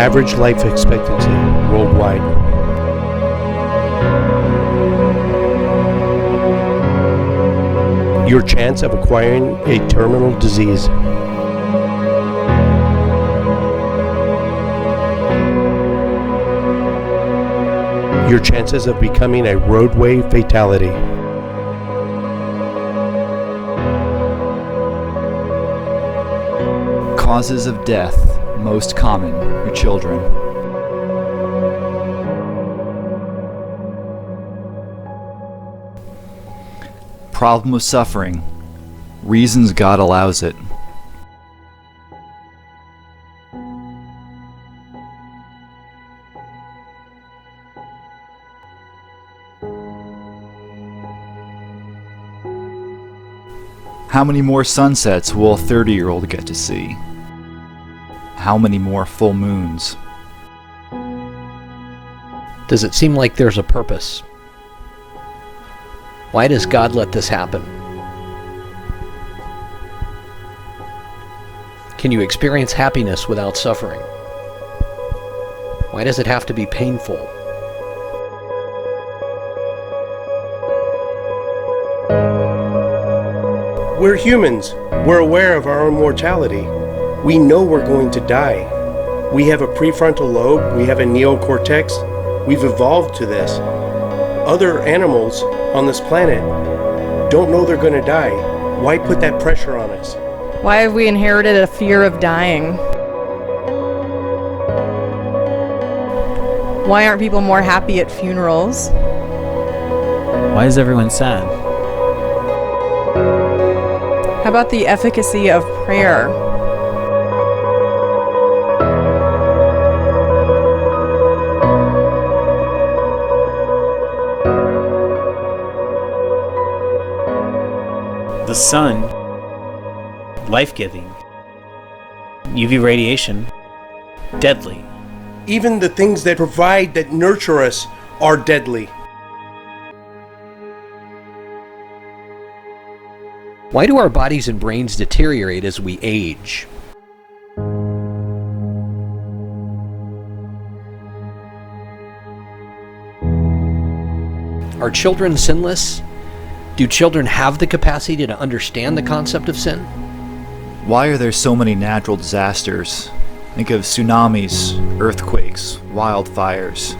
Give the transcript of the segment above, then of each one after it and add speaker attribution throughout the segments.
Speaker 1: average life expectancy worldwide. Your chance of acquiring a terminal disease. Your chances of becoming a roadway fatality.
Speaker 2: Causes of death, most common, your children. Problem of suffering, reasons God allows it. How many more sunsets will a 30-year-old get to see? How many more full moons?
Speaker 3: Does it seem like there's a purpose? Why does God let this happen? Can you experience happiness without suffering? Why does it have to be painful?
Speaker 1: We're humans. We're aware of our own mortality. We know we're going to die. We have a prefrontal lobe. We have a neocortex. We've evolved to this. Other animals on this planet don't know they're going to die. Why put that pressure on us?
Speaker 4: Why have we inherited a fear of dying? Why aren't people more happy at funerals?
Speaker 5: Why is everyone sad?
Speaker 4: How about the efficacy of prayer?
Speaker 5: The sun, life-giving. UV radiation, deadly.
Speaker 1: Even the things that provide, that nurture us, are deadly.
Speaker 3: Why do our bodies and brains deteriorate as we age? Are children sinless? Do children have the capacity to understand the concept of sin?
Speaker 2: Why are there so many natural disasters? Think of tsunamis, earthquakes, wildfires.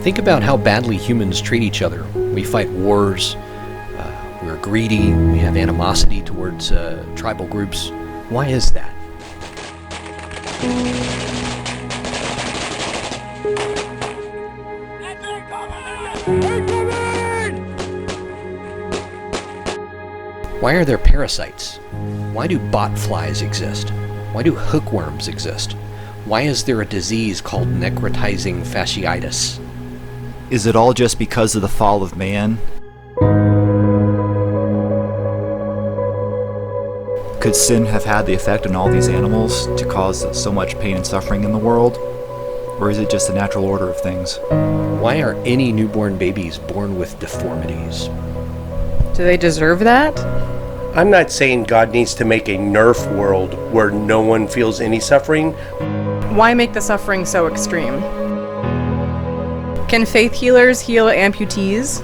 Speaker 3: Think about how badly humans treat each other. We fight wars, we're greedy, we have animosity towards tribal groups. Why is that? Why are there parasites? Why do bot flies exist? Why do hookworms exist? Why is there a disease called necrotizing fasciitis?
Speaker 2: Is it all just because of the fall of man? Could sin have had the effect on all these animals to cause so much pain and suffering in the world? Or is it just the natural order of things?
Speaker 3: Why are any newborn babies born with deformities?
Speaker 4: Do they deserve that?
Speaker 1: I'm not saying God needs to make a Nerf world where no one feels any suffering.
Speaker 4: Why make the suffering so extreme? Can faith healers heal amputees?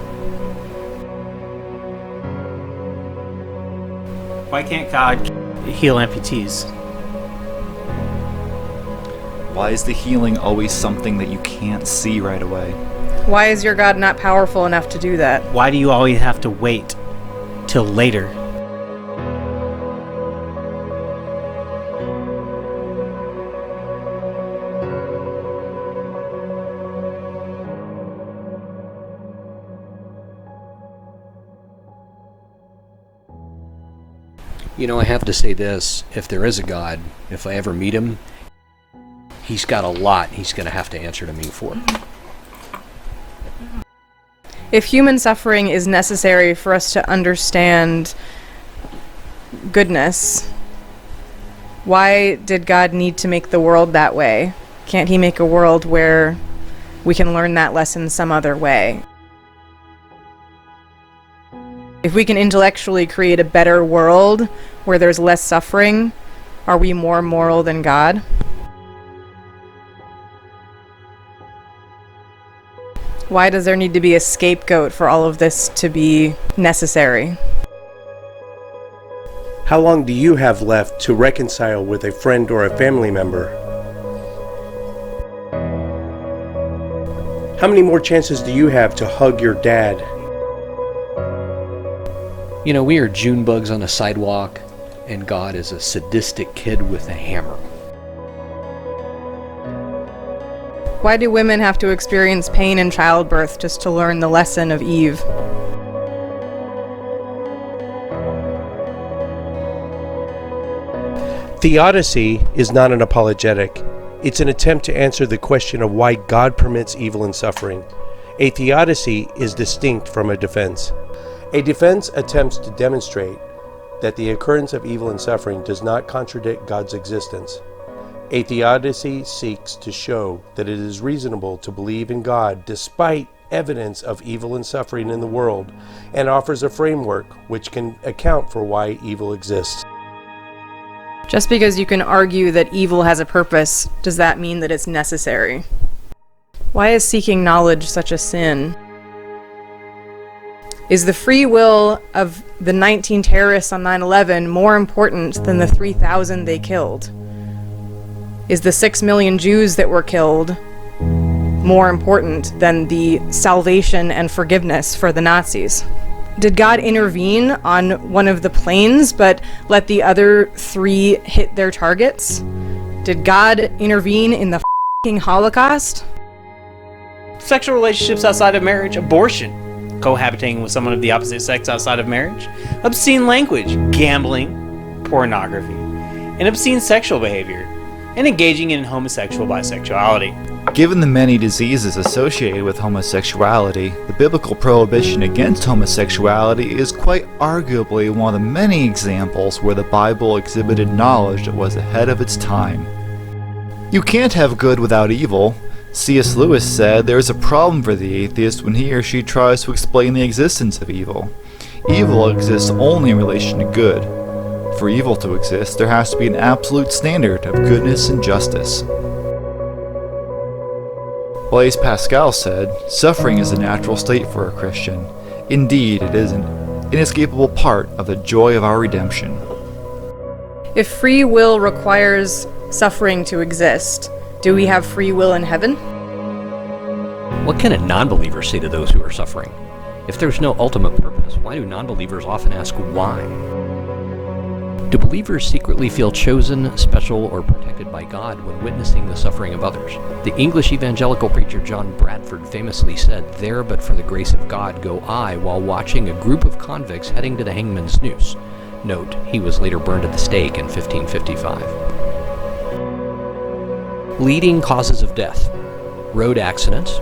Speaker 5: Why can't God heal amputees?
Speaker 2: Why is the healing always something that you can't see right away?
Speaker 4: Why is your God not powerful enough to do that?
Speaker 5: Why do you always have to wait till later?
Speaker 3: You know, I have to say this, if there is a God, if I ever meet him, he's got a lot he's going to have to answer to me for.
Speaker 4: If human suffering is necessary for us to understand goodness, why did God need to make the world that way? Can't he make a world where we can learn that lesson some other way? If we can intellectually create a better world where there's less suffering, Are we more moral than God? Why does there need to be a scapegoat for all of this to be necessary?
Speaker 1: How long do you have left to reconcile with a friend or a family member? How many more chances do you have to hug your dad?
Speaker 3: You know, we are June bugs on a sidewalk, and God is a sadistic kid with a hammer.
Speaker 4: Why do women have to experience pain in childbirth just to learn the lesson of Eve?
Speaker 1: Theodicy is not an apologetic. It's an attempt to answer the question of why God permits evil and suffering. A theodicy is distinct from a defense. A defense attempts to demonstrate that the occurrence of evil and suffering does not contradict God's existence. A theodicy seeks to show that it is reasonable to believe in God despite evidence of evil and suffering in the world, and offers a framework which can account for why evil exists.
Speaker 4: Just because you can argue that evil has a purpose, does that mean that it's necessary? Why is seeking knowledge such a sin? Is the free will of the 19 terrorists on 9/11 more important than the 3,000 they killed? Is the 6 million Jews that were killed more important than the salvation and forgiveness for the Nazis? Did God intervene on one of the planes but let the other 3 hit their targets? Did God intervene in the f***ing Holocaust?
Speaker 5: Sexual relationships outside of marriage, abortion, cohabitating with someone of the opposite sex outside of marriage, obscene language, gambling, pornography, and obscene sexual behavior, and engaging in homosexual bisexuality.
Speaker 2: Given the many diseases associated with homosexuality, the biblical prohibition against homosexuality is quite arguably one of the many examples where the Bible exhibited knowledge that was ahead of its time. You can't have good without evil. C.S. Lewis said there is a problem for the atheist when he or she tries to explain the existence of evil. Evil exists only in relation to good. For evil to exist, there has to be an absolute standard of goodness and justice. Blaise Pascal said, "Suffering is a natural state for a Christian. Indeed, it is an inescapable part of the joy of our redemption."
Speaker 4: If free will requires suffering to exist, do we have free will in heaven?
Speaker 3: What can a non-believer say to those who are suffering? If there's no ultimate purpose, why do non-believers often ask why? Do believers secretly feel chosen, special, or protected by God when witnessing the suffering of others? The English evangelical preacher John Bradford famously said, "There but for the grace of God go I," while watching a group of convicts heading to the hangman's noose. Note, he was later burned at the stake in 1555. Leading causes of death: road accidents,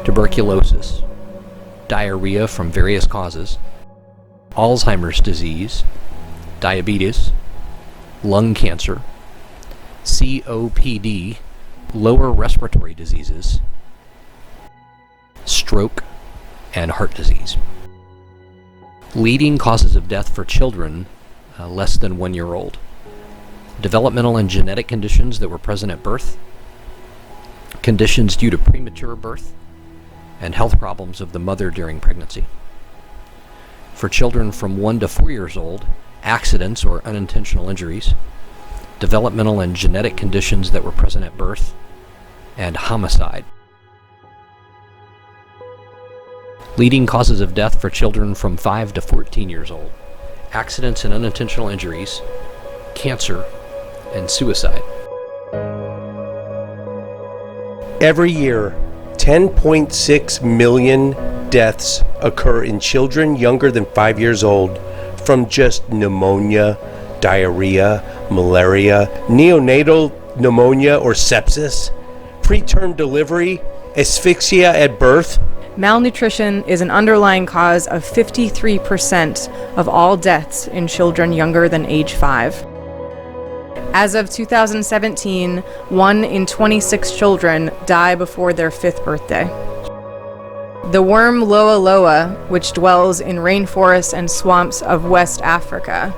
Speaker 3: tuberculosis, diarrhea from various causes, Alzheimer's disease, diabetes, lung cancer, COPD, lower respiratory diseases, stroke, and heart disease. Leading causes of death for children less than 1 year old: developmental and genetic conditions that were present at birth, conditions due to premature birth, and health problems of the mother during pregnancy. For children from 1 to 4 years old, accidents or unintentional injuries, developmental and genetic conditions that were present at birth, and homicide. Leading causes of death for children from 5 to 14 years old: accidents and unintentional injuries, cancer, and suicide.
Speaker 1: Every year, 10.6 million deaths occur in children younger than 5 years old from just pneumonia, diarrhea, malaria, neonatal pneumonia or sepsis, preterm delivery, asphyxia at birth.
Speaker 4: Malnutrition is an underlying cause of 53% of all deaths in children younger than age 5. As of 2017, 1 in 26 children die before their 5th birthday. The worm Loa Loa, which dwells in rainforests and swamps of West Africa,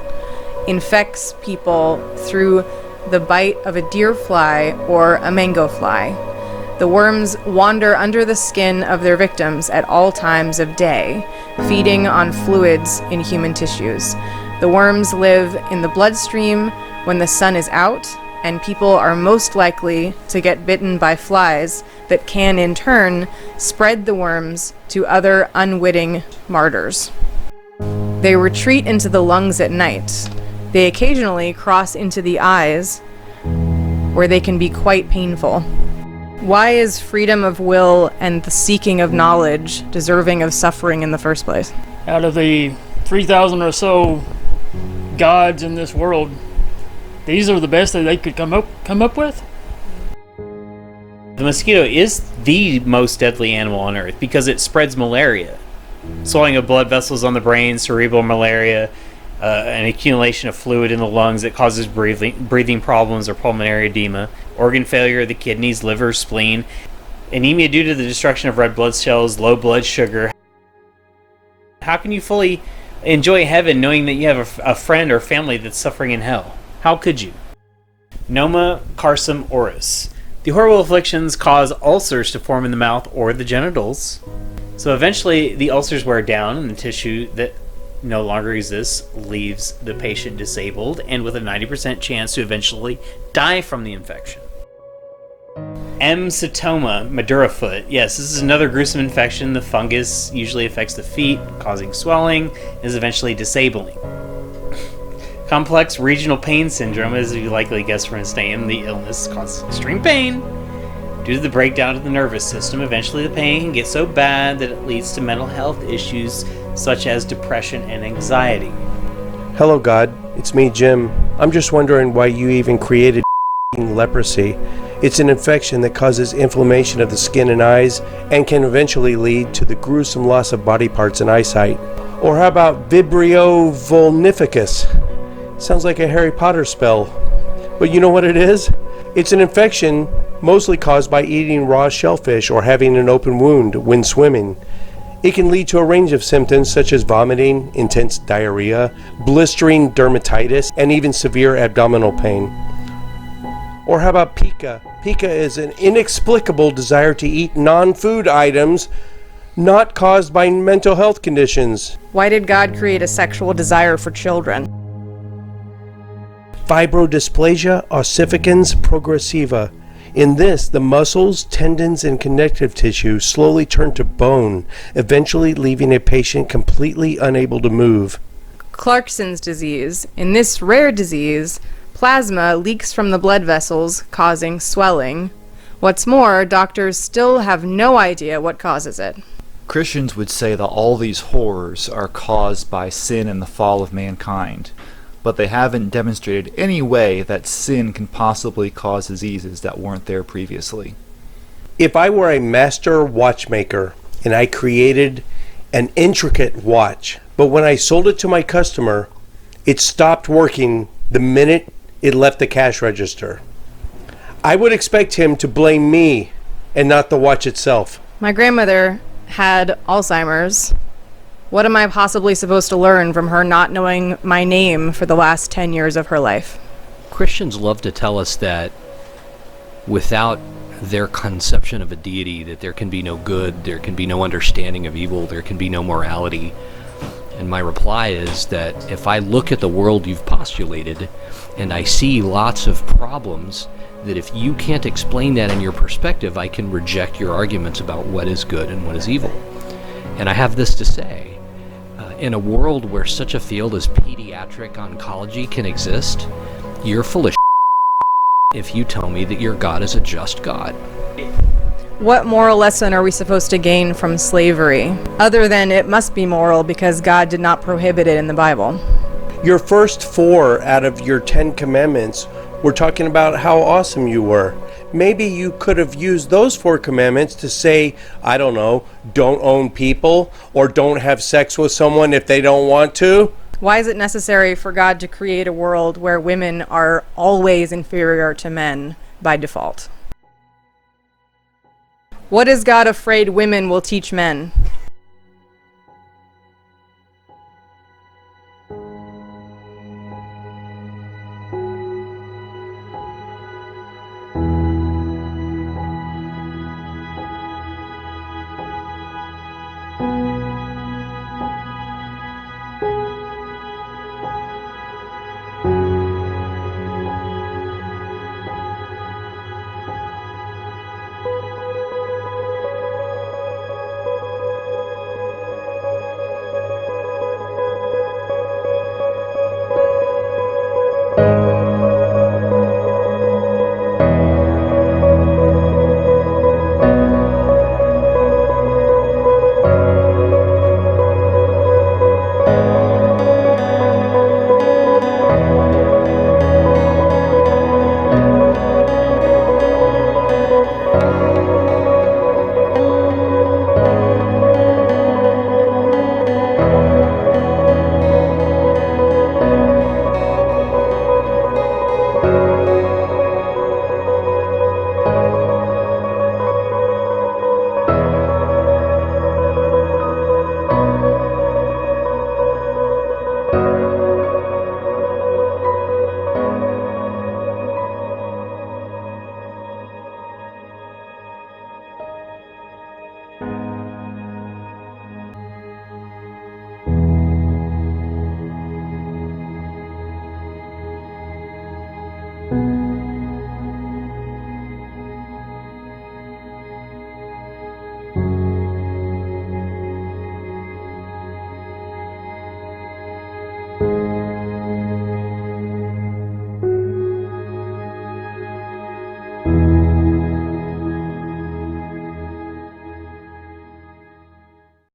Speaker 4: infects people through the bite of a deer fly or a mango fly. The worms wander under the skin of their victims at all times of day, feeding on fluids in human tissues. The worms live in the bloodstream when the sun is out, and people are most likely to get bitten by flies that can, in turn, spread the worms to other unwitting martyrs. They retreat into the lungs at night. They occasionally cross into the eyes, where they can be quite painful. Why is freedom of will and the seeking of knowledge deserving of suffering in the first place?
Speaker 6: Out of the 3,000 or so gods in this world, these are the best that they could come up with?
Speaker 5: The mosquito is the most deadly animal on Earth because it spreads malaria. Swelling of blood vessels on the brain, cerebral malaria, an accumulation of fluid in the lungs that causes breathing problems or pulmonary edema, organ failure of the kidneys, liver, spleen, anemia due to the destruction of red blood cells, low blood sugar. How can you fully enjoy heaven knowing that you have a friend or family that's suffering in hell? How could you? Noma carcum oris. The horrible afflictions cause ulcers to form in the mouth or the genitals. So eventually the ulcers wear down and the tissue that no longer exists leaves the patient disabled and with a 90% chance to eventually die from the infection. Cytoma, Madura foot. Yes, this is another gruesome infection. The fungus usually affects the feet, causing swelling, and is eventually disabling. Complex regional pain syndrome, as you likely guessed from its name, the illness causes extreme pain. Due to the breakdown of the nervous system, eventually the pain can get so bad that it leads to mental health issues such as depression and anxiety.
Speaker 1: Hello, God. It's me, Jim. I'm just wondering why you even created leprosy. It's an infection that causes inflammation of the skin and eyes and can eventually lead to the gruesome loss of body parts and eyesight. Or how about Vibrio vulnificus? Sounds like a Harry Potter spell. But you know what it is? It's an infection mostly caused by eating raw shellfish or having an open wound when swimming. It can lead to a range of symptoms such as vomiting, intense diarrhea, blistering dermatitis, and even severe abdominal pain. Or how about pica? Pica is an inexplicable desire to eat non-food items not caused by mental health conditions.
Speaker 4: Why did God create a sexual desire for children?
Speaker 1: Fibrodysplasia ossificans progressiva. In this, the muscles, tendons, and connective tissue slowly turn to bone, eventually leaving a patient completely unable to move.
Speaker 4: Clarkson's disease. In this rare disease, plasma leaks from the blood vessels, causing swelling. What's more, doctors still have no idea what causes it.
Speaker 2: Christians would say that all these horrors are caused by sin and the fall of mankind, but they haven't demonstrated any way that sin can possibly cause diseases that weren't there previously.
Speaker 1: If I were a master watchmaker and I created an intricate watch, but when I sold it to my customer, it stopped working the minute it left the cash register, I would expect him to blame me and not the watch itself.
Speaker 4: My grandmother had Alzheimer's. What am I possibly supposed to learn from her not knowing my name for the last 10 years of her life?
Speaker 3: Christians love to tell us that without their conception of a deity, that there can be no good, there can be no understanding of evil, there can be no morality. And my reply is that if I look at the world you've postulated and I see lots of problems, that if you can't explain that in your perspective, I can reject your arguments about what is good and what is evil. And I have this to say. In a world where such a field as pediatric oncology can exist, you're full of if you tell me that your God is a just God.
Speaker 4: What moral lesson are we supposed to gain from slavery, other than it must be moral because God did not prohibit it in the Bible?
Speaker 1: Your first 4 out of your 10 commandments were talking about how awesome you were. Maybe you could have used those 4 commandments to say, I don't know, don't own people, or don't have sex with someone if they don't want to.
Speaker 4: Why is it necessary for God to create a world where women are always inferior to men by default? What is God afraid women will teach men?